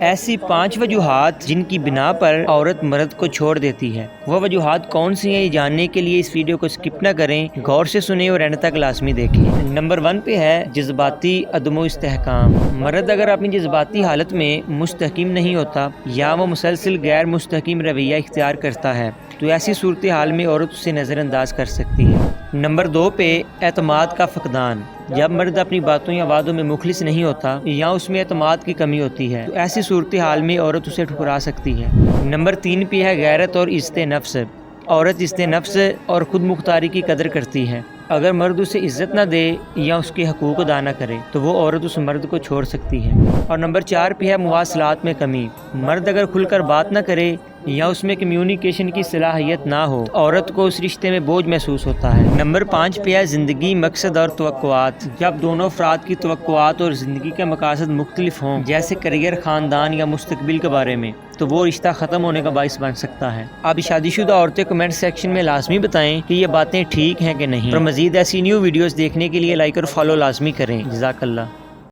ایسی 5 وجوہات جن کی بنا پر عورت مرد کو چھوڑ دیتی ہے، وہ وجوہات کون سی ہیں یہ جاننے کے لیے اس ویڈیو کو سکپ نہ کریں، غور سے سنیں اور اینڈ تک لازمی دیکھیں۔ نمبر 1 پہ ہے جذباتی عدم استحکام۔ مرد اگر اپنی جذباتی حالت میں مستحکم نہیں ہوتا یا وہ مسلسل غیر مستحکم رویہ اختیار کرتا ہے تو ایسی صورتحال میں عورت اسے نظر انداز کر سکتی ہے۔ نمبر 2 پہ اعتماد کا فقدان۔ جب مرد اپنی باتوں یا وعدوں میں مخلص نہیں ہوتا یا اس میں اعتماد کی کمی ہوتی ہے تو ایسی صورتحال میں عورت اسے ٹھکرا سکتی ہے۔ نمبر 3 پہ ہے غیرت اور عزت نفس۔ عورت عزت نفس اور خود مختاری کی قدر کرتی ہے۔ اگر مرد اسے عزت نہ دے یا اس کے حقوق ادا نہ کرے تو وہ عورت اس مرد کو چھوڑ سکتی ہے۔ اور نمبر 4 پہ ہے مواصلات میں کمی۔ مرد اگر کھل کر بات نہ کرے یا اس میں کمیونیکیشن کی صلاحیت نہ ہو تو عورت کو اس رشتے میں بوجھ محسوس ہوتا ہے۔ نمبر 5 پہ ہے زندگی، مقصد اور توقعات۔ جب دونوں افراد کی توقعات اور زندگی کے مقاصد مختلف ہوں، جیسے کیریئر، خاندان یا مستقبل کے بارے میں، تو وہ رشتہ ختم ہونے کا باعث بن سکتا ہے۔ اب شادی شدہ عورتیں کمنٹ سیکشن میں لازمی بتائیں کہ یہ باتیں ٹھیک ہیں کہ نہیں، اور مزید ایسی نیو ویڈیوز دیکھنے کے لیے لائک اور فالو لازمی کریں۔ جزاک اللہ۔